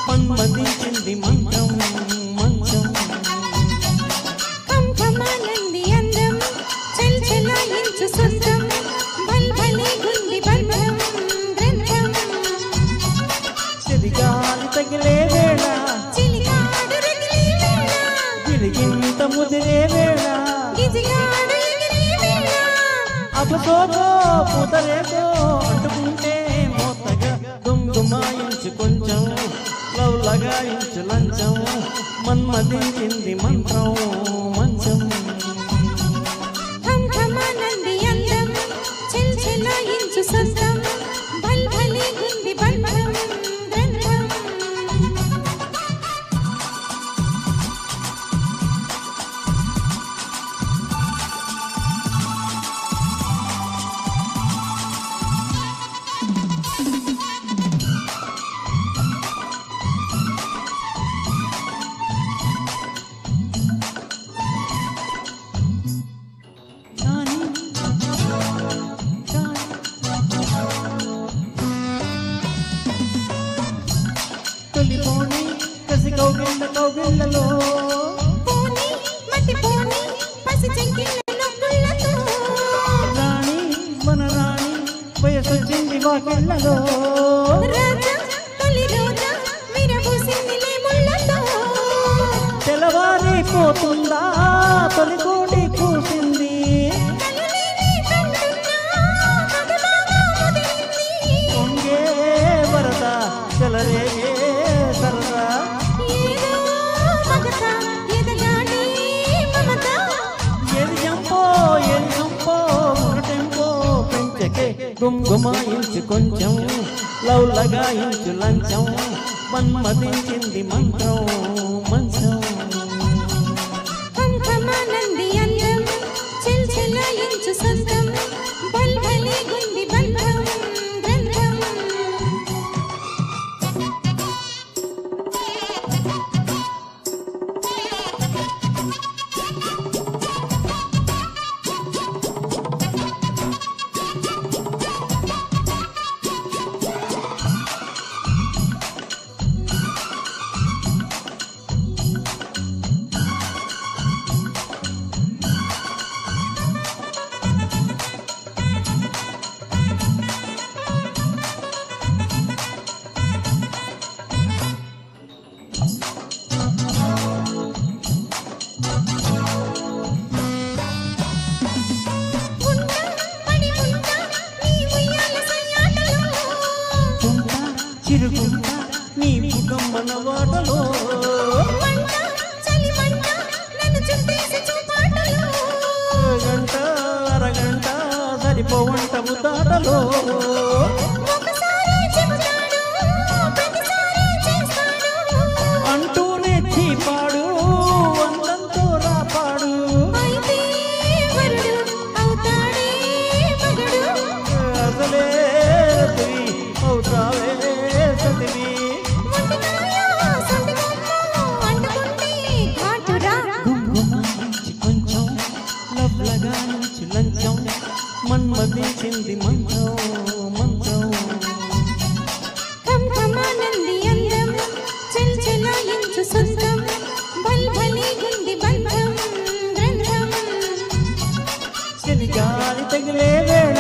మన్మదించింది మంత్రం మంచం కంకమానంది అందం చల్ చలాయించు సొంతం బల్ బలే గుండి బంధం గ్రంథం చెలిగాలి తగిలే వేళ చిలికాడు రగిలే వేళ గిలిగింత ముదిరే వేళ గిజిగాడు ఎగిరే వేళ అపసోకో పూతరేకో అంటుకుంటే మోతగా దుమ్దుమాయించు కొంచెం లవ్ లగాయించు లంచం మన్మదించింది మంత్రం మంచం కంకమానంది అందం చల్ చలాయించు సొంతం బల్ బలే గుండి బంధం గ్రంథం తొలిపోని కసి కౌగిళ్ళలో పోని మట్టి పోని పసి చెంకిళ్ళలో గుళ్ళతో రాణి మన రాణి వయసొచ్చింది వాకిళ్ళలో రాజా తొలి రోజా విరబూసిందిలే ముళ్ళతో తెల్లవారిపోతుందా తొలి కోడి కూసింది కలలేని కంటున్నా కథలాగా ముదిరింది పొంగే వరద చెలరేగే సరదా ఏదో మగత ఎదగానే మమత ఏది చంపో టెంపో పెంచకే గుమ్గుమాయించు కొంచెం లవ్ లగాయించు లంచం మన్మదించింది మంత్రం మంచం కంకమానంది అందం చల్ చలాయించు సొంతం బల్ బలే గుండి బంధం గ్రంథం ఉంటా పడి ఉంటా నీ ఉయ్యాల సయ్యాటలో చుంటా చిరుగుంటా నీ ముఖమ్మన వాటలో మంట చలి మంట నన్ను చుట్టేసి చూపాటలో గంట అరగంట సరిపోవంట ముతాటలో ఒకసారి చెబుతాడు ప్రతిసారి చేస్తాడు అంటూనే చీపాడు అందంతో రాపాడు అయితే వరుడు అవుతాడే మగడు అసలే రతివి అవుతావే సతివి మొండికాయ సొంటికొమ్మ అంటుకుంటే ఘాటురా గుమ్గుమాయించి కొంచెం లవ్ లగాయించి లంచం మన్మదించింది మంత్రం మంత్రం కంకమానంది అందం చల్ చలాయించు సొంతం బల్ బలే గుండి బంధం గ్రంథం చెలిగాలి తగిలే వేళ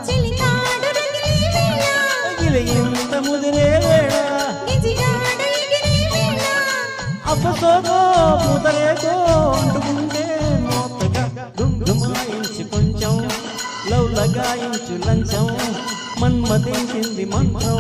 చిలికాడు రగిలే వేళ గిలిగింత ముదిరే వేళ గిజిగాడు ఎగిరే వేళ అప్పసోకో పూతరేకో అంటుకుంటే మోతగా దుమ్దుమాయించి కొంచెం లవ్ లగాయించు లంచం మన్మదించింది మంత్రం